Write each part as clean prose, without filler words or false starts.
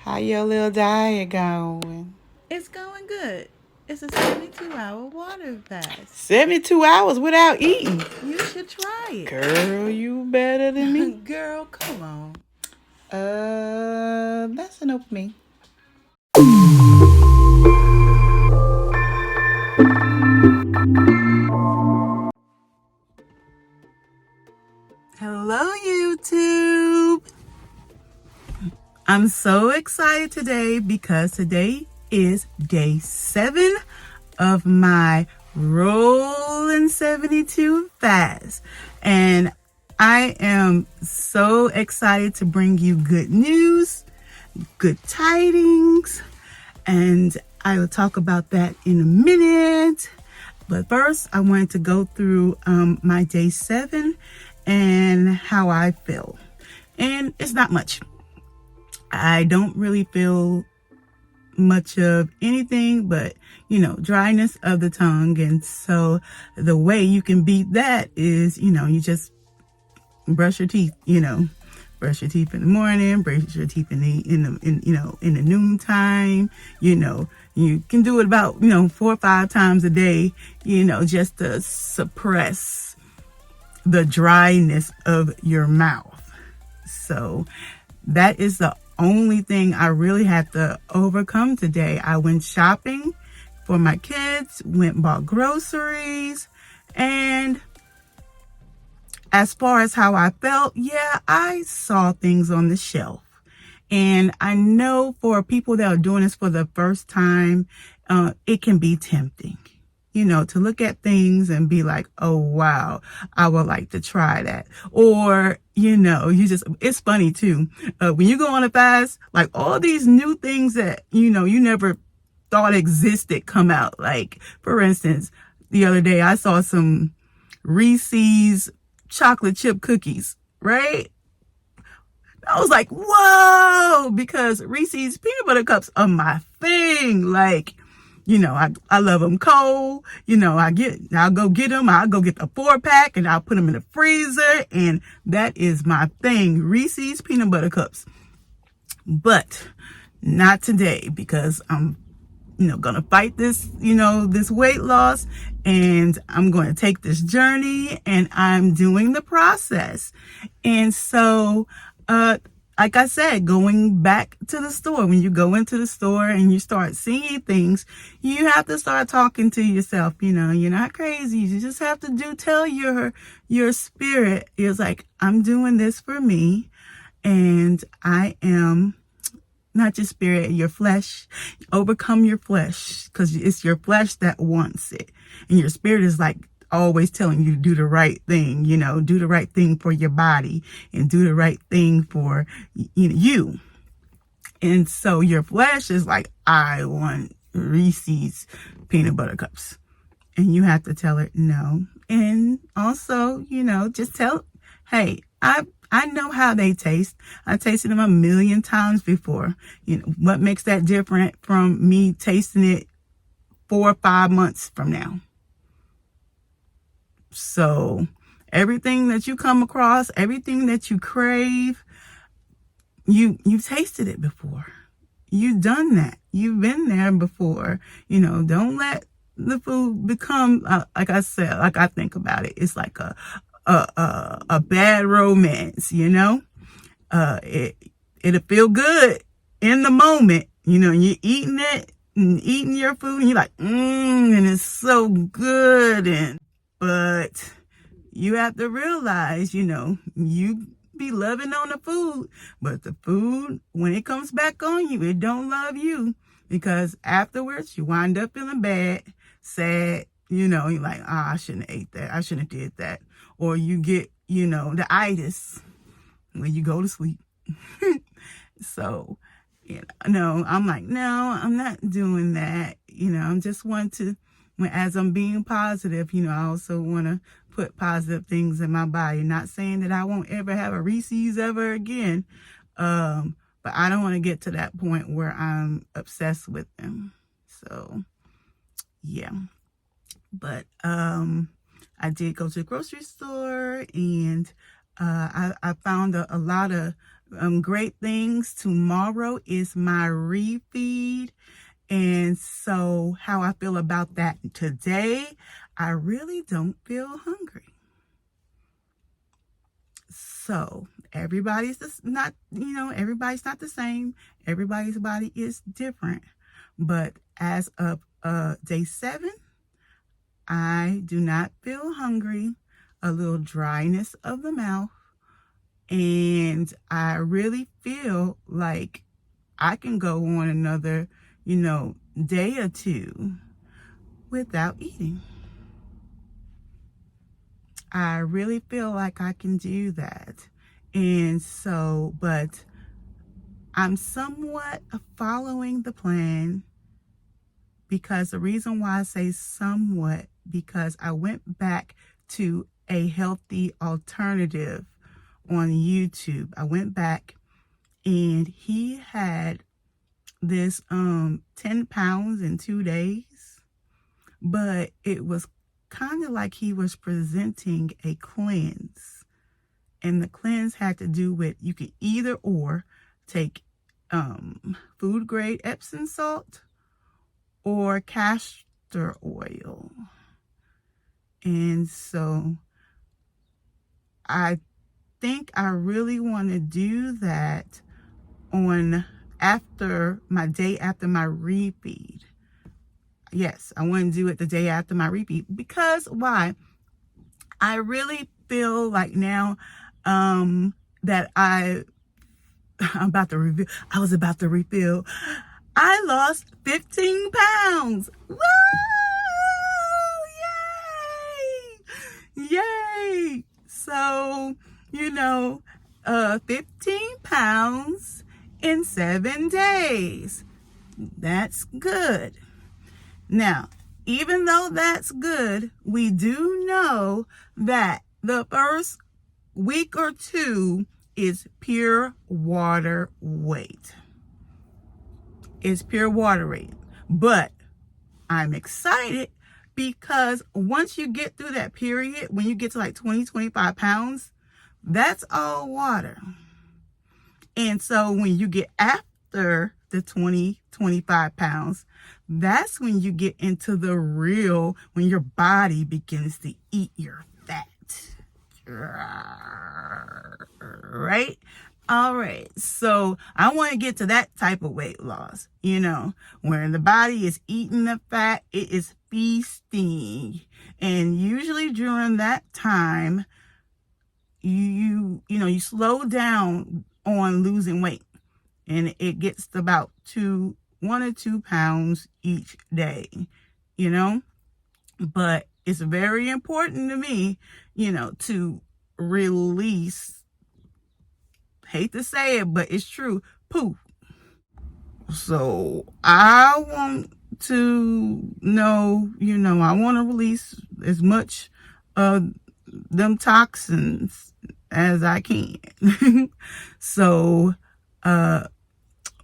How your little diet going? It's going good. It's a 72-hour water fast. 72 hours without eating. You should try it. Girl, you better than me. Girl, come on. That's enough for me. Hello, YouTube. I'm so excited today because today is day 7 of my Rolling 72 fast. And I am so excited to bring you good news, good tidings, and I will talk about that in a minute. But first, I wanted to go through my day 7 and how I feel. And it's not much. I don't really feel much of anything but, dryness of the tongue. And so the way you can beat that is, you just brush your teeth, brush your teeth in the morning, brush your teeth in the noontime. You can do it about 4 or 5 times a day, just to suppress the dryness of your mouth. So that is the only thing I really had to overcome today. I went shopping for my kids, went bought groceries, and as far as how I felt, yeah, I saw things on the shelf. And I know for people that are doing this for the first time, it can be tempting, to look at things and be like, oh, wow, I would like to try that. Or, it's funny too. When you go on a fast, like all these new things that, you never thought existed come out. Like, for instance, the other day I saw some Reese's chocolate chip cookies, right? I was like, whoa, because Reese's peanut butter cups are my thing. Like, I love them cold. I'll go get them. I'll go get the 4-pack and I'll put them in the freezer. And that is my thing. Reese's peanut butter cups. But not today because I'm, going to fight this, this weight loss, and I'm going to take this journey, and I'm doing the process. And so, like I said, going back to the store, when you go into the store and you start seeing things, you have to start talking to yourself. You're not crazy. You just have to tell your spirit is like, I'm doing this for me, and I am not your spirit, your flesh. Overcome your flesh, because it's your flesh that wants it. And your spirit is like always telling you to do the right thing, do the right thing for your body and do the right thing for you. And so your flesh is like, I want Reese's peanut butter cups. And you have to tell it no. And also, just tell, hey, I know how they taste. I tasted them a million times before. What makes that different from me tasting it 4 or 5 months from now? So everything that you come across, everything that you crave, you've tasted it before. You've done that. You've been there before. Don't let the food become, like I said, like I think about it, it's like a bad romance, it'll feel good in the moment, you're eating it and eating your food and you're like, and it's so good. But you have to realize, you be loving on the food, but the food, when it comes back on you, it don't love you, because afterwards you wind up feeling bad, sad, you're like, I shouldn't have ate that. I shouldn't have did that. Or you get, the itis when you go to sleep. So, I'm like, no, I'm not doing that. I just want to, as I'm being positive, I also want to put positive things in my body. Not saying that I won't ever have a Reese's ever again. But I don't want to get to that point where I'm obsessed with them. So, yeah. But I did go to the grocery store, and I found a lot of great things. Tomorrow is my refeed. And so how I feel about that today, I really don't feel hungry. So everybody's not the same. Everybody's body is different. But as of day 7, I do not feel hungry, a little dryness of the mouth, and I really feel like I can go on another, day or two without eating. I really feel like I can do that. And so, but I'm somewhat following the plan, because the reason why I say somewhat, because I went back to a healthy alternative on YouTube. I went back and he had this 10 pounds in 2 days, but it was kind of like he was presenting a cleanse, and the cleanse had to do with, you could either or take food grade Epsom salt or castor oil. And so I think I really want to do that on after my refeed. Yes, I want to do it the day after my refeed. Because why? I really feel like now that I was about to refill. I lost 15 pounds. Woo! Yay! Yay! So, 15 pounds in 7 days. That's good. Now, even though that's good, we do know that the first week or 2 is pure water weight. It's pure water weight. But I'm excited because once you get through that period, when you get to like 20, 25 pounds, that's all water. And so when you get after the 20, 25 pounds, that's when you get into the real, when your body begins to eat your fat. Right? All right. So I want to get to that type of weight loss, where the body is eating the fat, it is feasting. And usually during that time, you slow down on losing weight, and it gets to about 1 or 2 pounds each day, but it's very important to me, to release, hate to say it, but it's true, poop. So I want to know, I want to release as much of them toxins as I can. So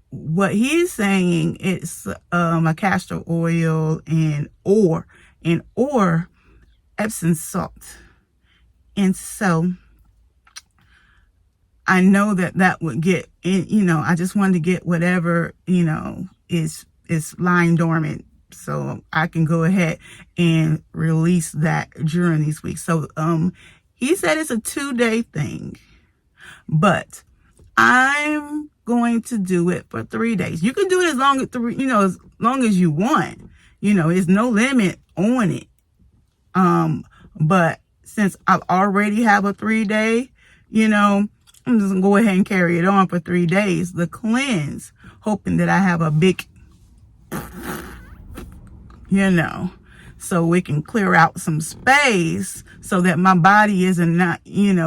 what he's saying is a castor oil and or Epsom salt. And so I know that would get in, I just wanted to get whatever, is lying dormant, so I can go ahead and release that during these weeks. So he said it's a 2-day thing, but I'm going to do it for 3 days. You can do it as long as you want. There's no limit on it. But since I already have a 3-day, I'm just gonna go ahead and carry it on for 3 days. The cleanse, hoping that I have a big, so we can clear out some space so that my body isn't not,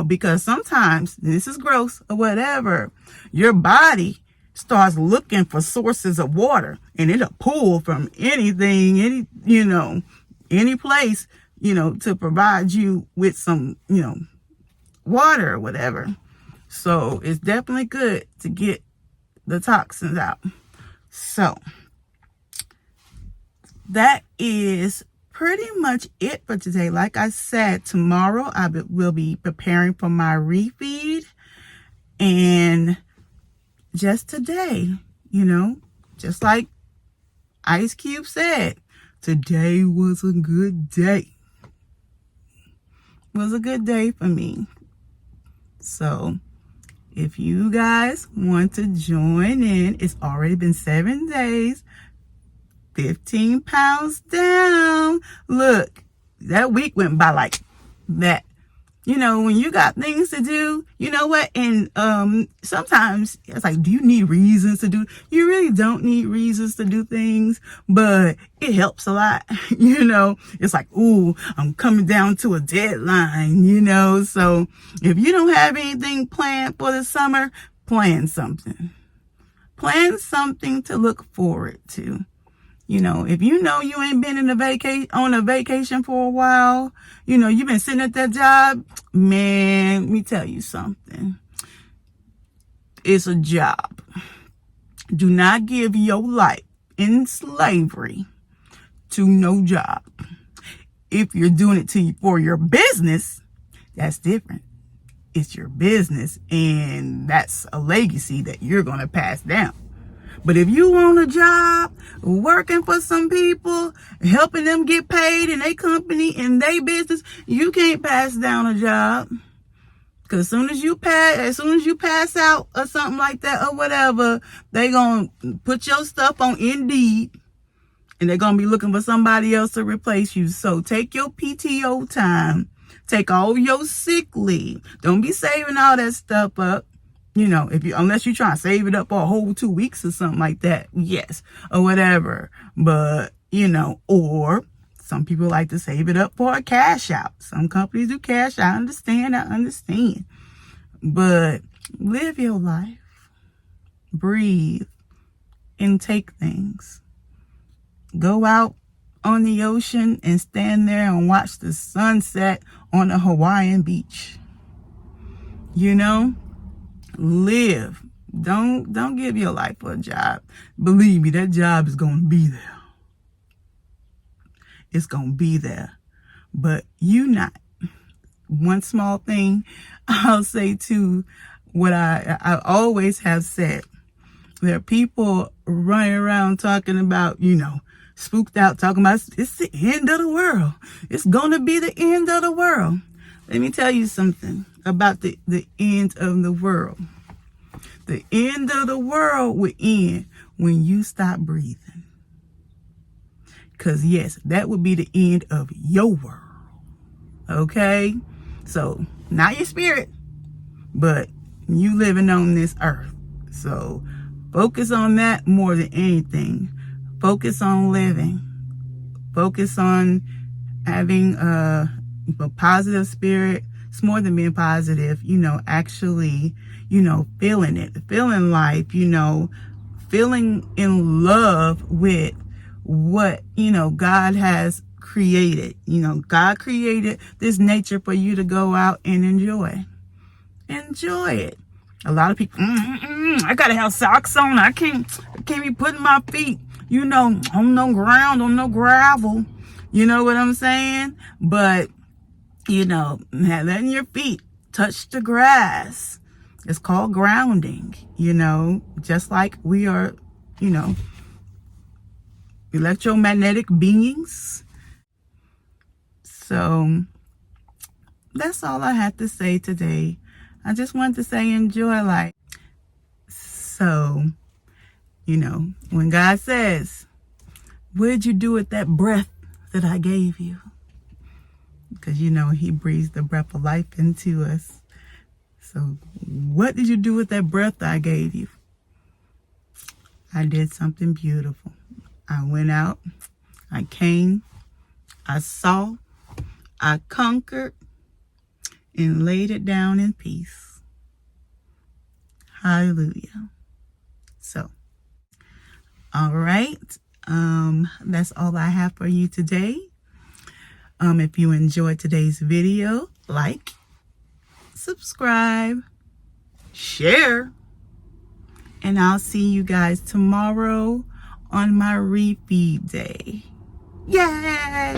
because sometimes, this is gross or whatever, your body starts looking for sources of water, and it'll pull from anything, any place, to provide you with some, water or whatever. So it's definitely good to get the toxins out. So that is pretty much it for today. Like I said, tomorrow I will be preparing for my refeed, and just today, just like Ice Cube said, today was a good day. It was a good day for me. So if you guys want to join in, it's already been 7 days, 15 pounds down. Look, that week went by like that. When you got things to do, you know what? And sometimes it's like, do you need reasons to do? You really don't need reasons to do things, but it helps a lot. It's like, ooh, I'm coming down to a deadline, So if you don't have anything planned for the summer, plan something. Plan something to look forward to. If you ain't been on a vacation for a while, you've been sitting at that job, man, let me tell you something. It's a job. Do not give your life in slavery to no job. If you're doing it for your business, that's different. It's your business, and that's a legacy that you're going to pass down. But if you want a job, working for some people, helping them get paid in their company, in their business, you can't pass down a job. Because as soon as you pass out or something like that or whatever, they going to put your stuff on Indeed, and they're going to be looking for somebody else to replace you. So take your PTO time. Take all your sick leave. Don't be saving all that stuff up. Unless you're trying to save it up for a whole 2 weeks or something like that, yes, or whatever. But, or some people like to save it up for a cash out. Some companies do cash out. I understand. But live your life. Breathe and take things. Go out on the ocean and stand there and watch the sunset on a Hawaiian beach. Live. Don't give your life for a job. Believe me, that job is going to be there. It's going to be there. But you not. One small thing I'll say too, what I always have said. There are people running around talking about, spooked out, talking about it's the end of the world. It's going to be the end of the world. Let me tell you something about the end of the world. The end of the world will end when you stop breathing. Because, yes, that would be the end of your world. Okay? So, not your spirit, but you living on this earth. So, focus on that more than anything. Focus on living. Focus on having a positive spirit. It's more than being positive, actually, feeling it, feeling life, feeling in love with what, God has created. God created this nature for you to go out and enjoy. Enjoy it. A lot of people, I gotta have socks on. I can't be putting my feet, on no ground, on no gravel. You know what I'm saying? But, letting your feet touch the grass. It's called grounding, just like we are, electromagnetic beings. So that's all I have to say today. I just wanted to say enjoy life. So, when God says, what did you do with that breath that I gave you? Because, he breathes the breath of life into us. So what did you do with that breath I gave you? I did something beautiful. I went out. I came. I saw. I conquered. And laid it down in peace. Hallelujah. So, all right. That's all I have for you today. If you enjoyed today's video, like, subscribe, share, and I'll see you guys tomorrow on my refeed day. Yay!